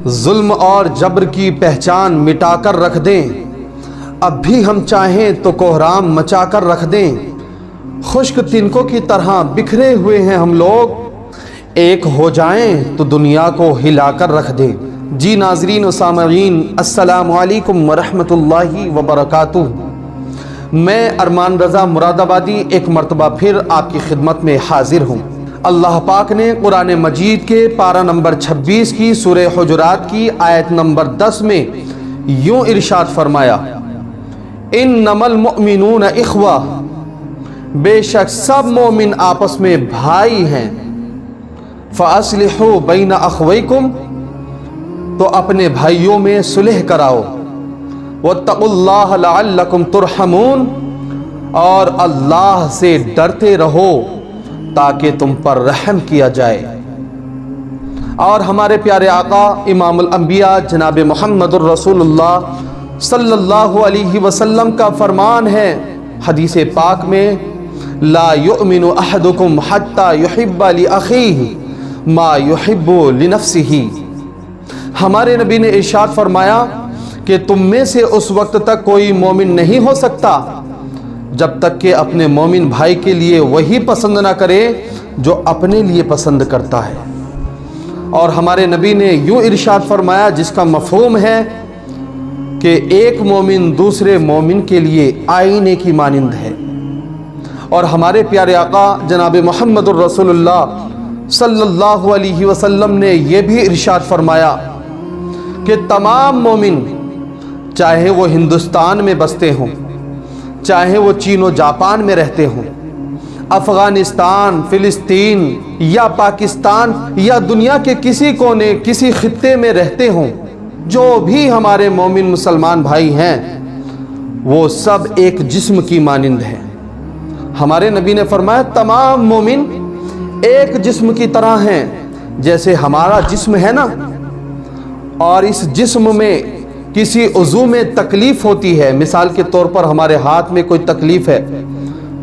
ظلم اور جبر کی پہچان مٹا کر رکھ دیں، اب بھی ہم چاہیں تو کوہرام مچا کر رکھ دیں، خشک تنکوں کی طرح بکھرے ہوئے ہیں ہم لوگ، ایک ہو جائیں تو دنیا کو ہلا کر رکھ دیں۔ جی ناظرین و سامعین، السلام علیکم ورحمۃ اللہ وبرکاتہ۔ میں ارمان رضا مراد آبادی ایک مرتبہ پھر آپ کی خدمت میں حاضر ہوں۔ اللہ پاک نے قرآن مجید کے پارہ نمبر 26 کی سورہ حجرات کی آیت نمبر 10 میں یوں ارشاد فرمایا، انما المؤمنون اخوہ، بے شک سب مومن آپس میں بھائی ہیں، فاصلحوا بین اخویکم، تو اپنے بھائیوں میں صلح کراؤ، واتقوا اللہ لعلکم ترحمون، اور اللہ سے ڈرتے رہو تاکہ تم پر رحم کیا جائے۔ اور ہمارے پیارے آقا امام الانبیاء جناب محمد الرسول اللہ صلی اللہ علیہ وسلم کا فرمان ہے حدیث پاک میں، لا یؤمن احدکم حتی یحب لاخیہ ما یحب لنفسہ۔ ہمارے نبی نے ارشاد فرمایا کہ تم میں سے اس وقت تک کوئی مومن نہیں ہو سکتا جب تک کہ اپنے مومن بھائی کے لیے وہی پسند نہ کرے جو اپنے لیے پسند کرتا ہے۔ اور ہمارے نبی نے یوں ارشاد فرمایا جس کا مفہوم ہے کہ ایک مومن دوسرے مومن کے لیے آئینے کی مانند ہے۔ اور ہمارے پیارے آقا جناب محمد الرسول اللہ صلی اللہ علیہ وسلم نے یہ بھی ارشاد فرمایا کہ تمام مومن، چاہے وہ ہندوستان میں بستے ہوں، چاہے وہ چین و جاپان میں رہتے ہوں، افغانستان، فلسطین یا پاکستان یا دنیا کے کسی کونے کسی خطے میں رہتے ہوں، جو بھی ہمارے مومن مسلمان بھائی ہیں وہ سب ایک جسم کی مانند ہیں۔ ہمارے نبی نے فرمایا تمام مومن ایک جسم کی طرح ہیں، جیسے ہمارا جسم ہے نا، اور اس جسم میں کسی عضو میں تکلیف ہوتی ہے، مثال کے طور پر ہمارے ہاتھ میں کوئی تکلیف ہے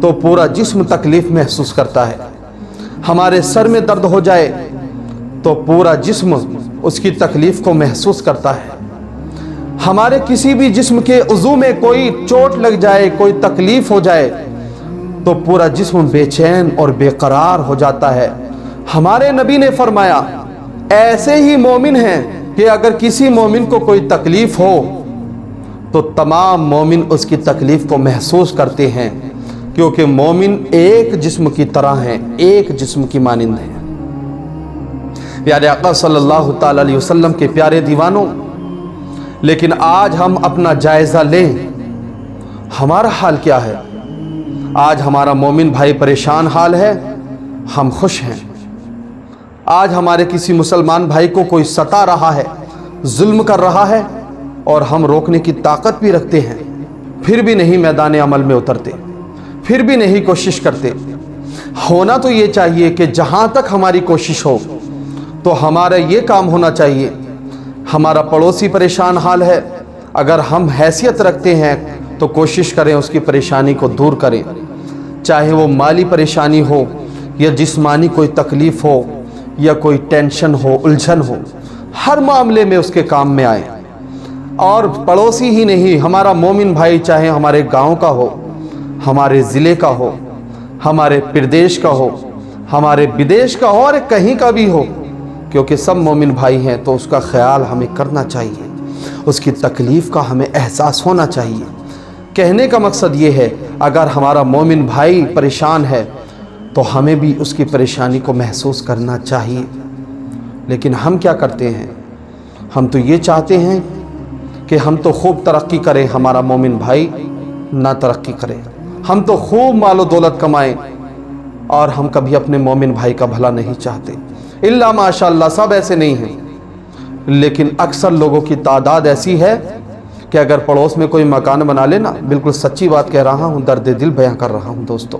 تو پورا جسم تکلیف محسوس کرتا ہے، ہمارے سر میں درد ہو جائے تو پورا جسم اس کی تکلیف کو محسوس کرتا ہے، ہمارے کسی بھی جسم کے عضو میں کوئی چوٹ لگ جائے، کوئی تکلیف ہو جائے تو پورا جسم بے چین اور بے قرار ہو جاتا ہے۔ ہمارے نبی نے فرمایا ایسے ہی مومن ہیں کہ اگر کسی مومن کو کوئی تکلیف ہو تو تمام مومن اس کی تکلیف کو محسوس کرتے ہیں، کیونکہ مومن ایک جسم کی طرح ہیں، ایک جسم کی مانند ہیں۔ پیارے آقا صلی اللہ تعالی علیہ وسلم کے پیارے دیوانوں، لیکن آج ہم اپنا جائزہ لیں، ہمارا حال کیا ہے؟ آج ہمارا مومن بھائی پریشان حال ہے، ہم خوش ہیں۔ آج ہمارے کسی مسلمان بھائی کو کوئی ستا رہا ہے، ظلم کر رہا ہے، اور ہم روکنے کی طاقت بھی رکھتے ہیں، پھر بھی نہیں میدان عمل میں اترتے، پھر بھی نہیں کوشش کرتے۔ ہونا تو یہ چاہیے کہ جہاں تک ہماری کوشش ہو تو ہمارا یہ کام ہونا چاہیے، ہمارا پڑوسی پریشان حال ہے، اگر ہم حیثیت رکھتے ہیں تو کوشش کریں اس کی پریشانی کو دور کریں، چاہے وہ مالی پریشانی ہو یا جسمانی کوئی تکلیف ہو یا کوئی ٹینشن ہو، الجھن ہو، ہر معاملے میں اس کے کام میں آئیں۔ اور پڑوسی ہی نہیں، ہمارا مومن بھائی چاہے ہمارے گاؤں کا ہو، ہمارے ضلع کا ہو، ہمارے پردیش کا ہو، ہمارے بدیش کا ہو، اور کہیں کا بھی ہو، کیونکہ سب مومن بھائی ہیں تو اس کا خیال ہمیں کرنا چاہیے، اس کی تکلیف کا ہمیں احساس ہونا چاہیے۔ کہنے کا مقصد یہ ہے اگر ہمارا مومن بھائی پریشان ہے تو ہمیں بھی اس کی پریشانی کو محسوس کرنا چاہیے، لیکن ہم کیا کرتے ہیں؟ ہم تو یہ چاہتے ہیں کہ ہم تو خوب ترقی کریں، ہمارا مومن بھائی نہ ترقی کرے، ہم تو خوب مال و دولت کمائیں، اور ہم کبھی اپنے مومن بھائی کا بھلا نہیں چاہتے۔ الا ماشاء اللہ سب ایسے نہیں ہیں، لیکن اکثر لوگوں کی تعداد ایسی ہے کہ اگر پڑوس میں کوئی مکان بنا لے نا، بالکل سچی بات کہہ رہا ہوں، درد دل بیان کر رہا ہوں دوستو،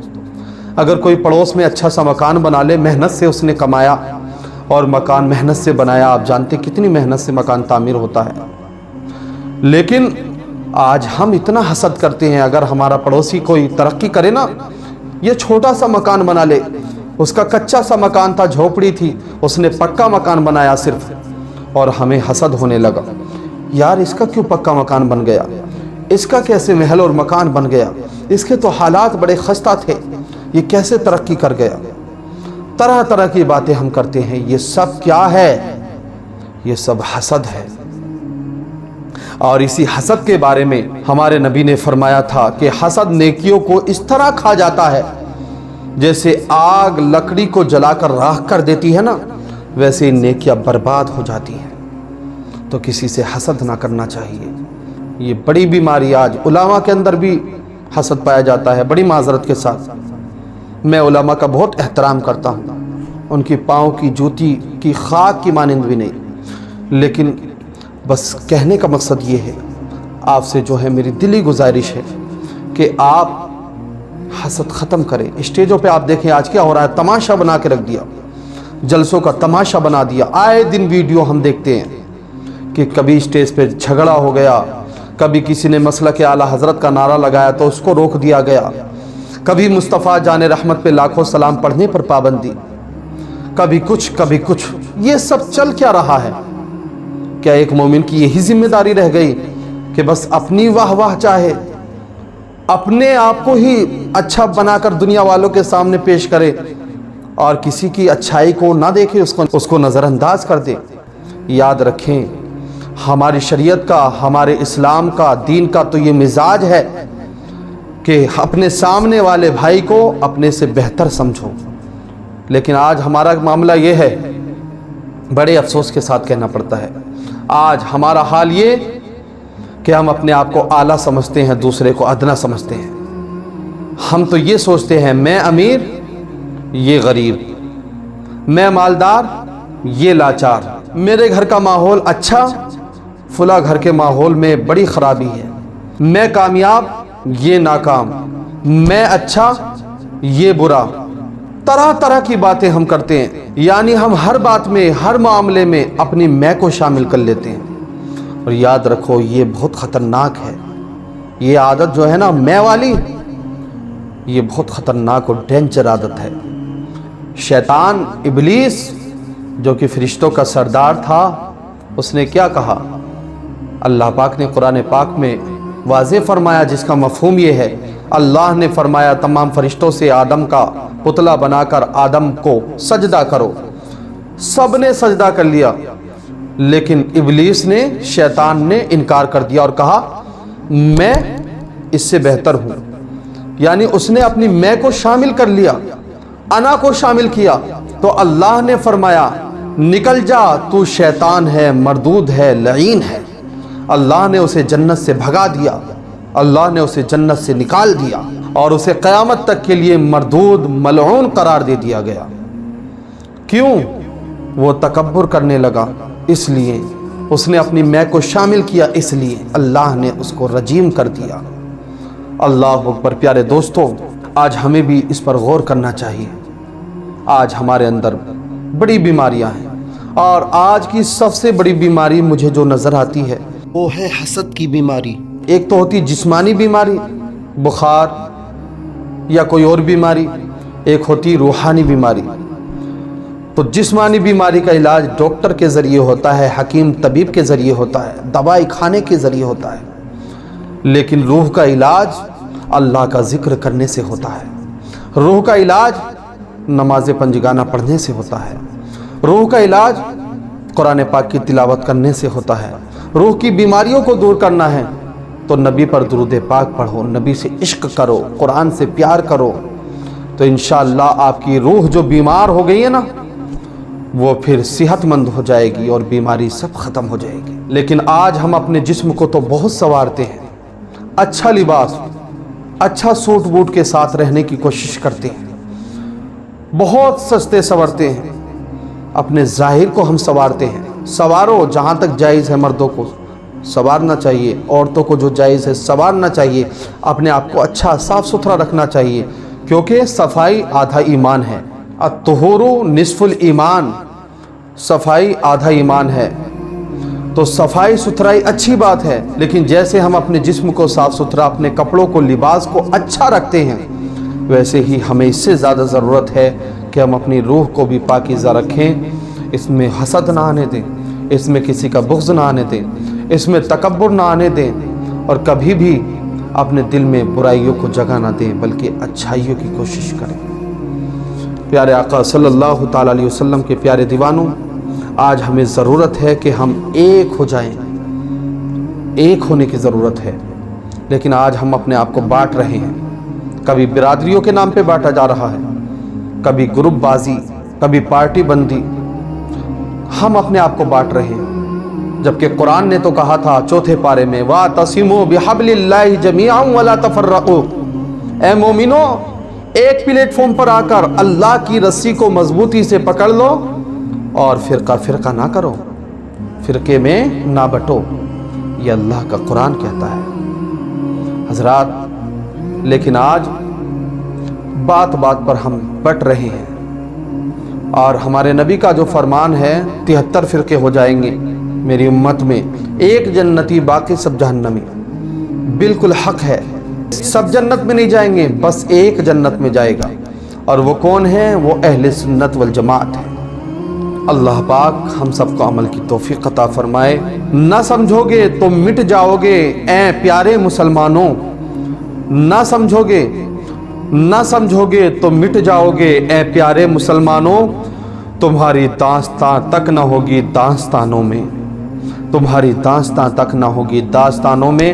اگر کوئی پڑوس میں اچھا سا مکان بنا لے، محنت سے اس نے کمایا اور مکان محنت سے بنایا، آپ جانتے کتنی محنت سے مکان تعمیر ہوتا ہے، لیکن آج ہم اتنا حسد کرتے ہیں اگر ہمارا پڑوسی کوئی ترقی کرے نا، یہ چھوٹا سا مکان بنا لے، اس کا کچا سا مکان تھا، جھوپڑی تھی، اس نے پکا مکان بنایا صرف، और हमें हसद होने लगा, यार इसका क्यों पक्का मकान बन गया, इसका कैसे महल और मकान बन गया, इसके तो हालात बड़े खस्ता थे, ये कैसे तरक्की कर गया। तरह तरह की बातें हम करते हैं। ये सब क्या है? ये सब हसद है। और इसी हसद के बारे में हमारे नबी ने फरमाया था कि हसद नेकियों को इस तरह खा जाता है जैसे आग लकड़ी को जलाकर राख कर देती है ना, वैसे ही नेकियां बर्बाद हो जाती हैं। तो किसी से हसद ना करना चाहिए। ये बड़ी बीमारी आज उलामा के अंदर भी हसद पाया जाता है। बड़ी माजरत के साथ मैं उलामा का बहुत एहतराम करता हूँ, उनकी पाँव की जूती की खाक की मानिंद भी नहीं, लेकिन बस कहने का मकसद ये है, आपसे जो है मेरी दिली गुजारिश है कि आप हसद ख़त्म करें। स्टेजों पे आप देखें आज क्या हो रहा है, तमाशा बना के रख दिया, जलसों का तमाशा बना दिया। आए दिन वीडियो हम देखते हैं कि कभी स्टेज पे झगड़ा हो गया, कभी किसी ने मसला के आला हज़रत का नारा लगाया तो उसको रोक दिया गया, कभी मुस्तफ़ा जान रहमत पे लाखों सलाम पढ़ने पर पाबंदी, कभी कुछ। ये सब चल क्या रहा है? क्या एक मोमिन की यही जिम्मेदारी रह गई कि बस अपनी वाह वाह चाहे, अपने आप को ही अच्छा बनाकर दुनिया वालों के सामने पेश करे और किसी की अच्छाई को ना देखे, उसको नज़रअंदाज कर दे? याद रखें, हमारी शरीयत का, हमारे इस्लाम का, दीन का तो ये मिजाज है कि अपने सामने वाले भाई को अपने से बेहतर समझो। लेकिन आज हमारा मामला ये है, बड़े अफसोस के साथ कहना पड़ता है, आज हमारा हाल ये कि हम अपने आप को आला समझते हैं, दूसरे को अदना समझते हैं। हम तो ये सोचते हैं मैं अमीर, ये गरीब, मैं मालदार, ये लाचार, मेरे घर का माहौल अच्छा, फुला घर के माहौल में बड़ी खराबी है, मैं कामयाब, ये नाकाम, मैं अच्छा, ये बुरा। तरह तरह की बातें हम करते हैं, यानी हम हर बात में, हर मामले में अपनी मैं को शामिल कर लेते हैं। और याद रखो, ये बहुत ख़तरनाक है। ये आदत जो है ना मैं वाली, ये बहुत ख़तरनाक और डेंजर आदत है। शैतान इब्लीस जो कि फरिश्तों का सरदार था, उसने क्या कहा? अल्लाह पाक ने कुरान पाक में वाज़े फरमाया, जिसका मफ़हूम ये है, अल्लाह ने फरमाया तमाम फरिश्तों से आदम का पुतला बनाकर आदम को सजदा करो। सब ने सजदा कर लिया, लेकिन इब्लीस ने, शैतान ने इनकार कर दिया और कहा मैं इससे बेहतर हूँ। यानी उसने अपनी मैं को शामिल कर लिया, अना को शामिल किया। तो अल्लाह ने फरमाया निकल जा, तू शैतान है, मरदूद है, लईन है। अल्लाह ने उसे जन्नत से भगा दिया, अल्लाह ने उसे जन्नत से निकाल दिया और उसे क़यामत तक के लिए मरदूद, मलऊन करार दे दिया गया। क्यों? वो तकब्बुर करने लगा, इसलिए उसने अपनी मैं को शामिल किया, इसलिए अल्लाह ने उसको रजीम कर दिया। अल्लाह अकबर। प्यारे दोस्तों, आज हमें भी इस पर गौर करना चाहिए। आज हमारे अंदर बड़ी बीमारियां हैं और आज की सबसे बड़ी बीमारी मुझे जो नज़र आती है वो है हसद की बीमारी। एक तो होती जिस्मानी बीमारी, बुखार या कोई और बीमारी, एक होती रूहानी बीमारी। तो जिस्मानी बीमारी का इलाज डॉक्टर के ज़रिए होता है, हकीम तबीब के ज़रिए होता है, दवाई खाने के ज़रिए होता है। लेकिन रूह का इलाज अल्लाह का ज़िक्र करने से होता है। रूह का इलाज नमाज पंजगाना पढ़ने से होता है। रूह का इलाज कुरान पाक की तिलावत करने से होता है। रूह की बीमारियों को दूर करना है तो नबी पर दुरूद पाक पढ़ो, नबी से इश्क करो, कुरान से प्यार करो, तो इंशाअल्लाह आपकी रूह जो बीमार हो गई है ना, वो फिर सेहतमंद हो जाएगी और बीमारी सब ख़त्म हो जाएगी। लेकिन आज हम अपने जिस्म को तो बहुत संवारते हैं, अच्छा लिबास, अच्छा सूट बूट के साथ रहने की कोशिश करते हैं, बहुत सस्ते संवरते हैं, अपने ज़ाहिर को हम संवारते हैं। सवारो, जहाँ तक जायज़ है मर्दों को संवारना चाहिए, औरतों को जो जायज़ है संवारना चाहिए, अपने आप को अच्छा साफ़ सुथरा रखना चाहिए, क्योंकि सफाई आधा ईमान है। अत्तहुरू निस्फुल ईमान, सफाई आधा ईमान है। तो सफाई सुथराई अच्छी बात है, लेकिन जैसे हम अपने जिस्म को साफ़ सुथरा, अपने कपड़ों को, लिबास को अच्छा रखते हैं, वैसे ही हमें इससे ज़्यादा ज़रूरत है कि हम अपनी रूह को भी पाकीज़ा रखें, इसमें हसद ना आने दें, इसमें किसी का बुग़्ज़ ना आने दें, इसमें तकब्बुर ना आने दें और कभी भी अपने दिल में बुराइयों को जगह ना दें, बल्कि अच्छाइयों की कोशिश करें। प्यारे आका सल्लल्लाहु ताला अलैहि वसल्लम के प्यारे दीवानों, आज हमें ज़रूरत है कि हम एक हो जाएं, एक होने की ज़रूरत है। लेकिन आज हम अपने आप को बांट रहे हैं। कभी बिरादरियों के नाम पे बांटा जा रहा है, कभी ग्रुपबाजी, कभी पार्टी बंदी, हम अपने आप को बांट रहे हैं। जबकि कुरान ने तो कहा था चौथे पारे में, वातसिमू बिहब्लिल्लाहि जमीअन वला तफर्रकू, ए मोमिनो एक प्लेटफॉर्म पर आकर अल्लाह की रस्सी को मजबूती से पकड़ लो और फिरका ना करो, फिरके में ना बटो। ये अल्लाह का कुरान कहता है हजरात। लेकिन आज बात बात पर हम बट रहे हैं और हमारे नबी का जो फरमान है 73 फिरके हो जाएंगे मेरी उम्मत में, एक जन्नती बाकी सब जहन्नमी, बिल्कुल हक है। सब जन्नत में नहीं जाएंगे, बस एक जन्नत में जाएगा, और वो कौन है? वो अहले सुन्नत वल जमात है। अल्लाह पाक हम सबको अमल की तौफीक अता फरमाए। ना समझोगे तो मिट जाओगे ऐ प्यारे मुसलमानों, ना समझोगे तो मिट जाओगे ऐ प्यारे मुसलमानों। तुम्हारी दास्तां तक ना होगी दास्तानों में, तुम्हारी दास्तां तक ना होगी दास्तानों में।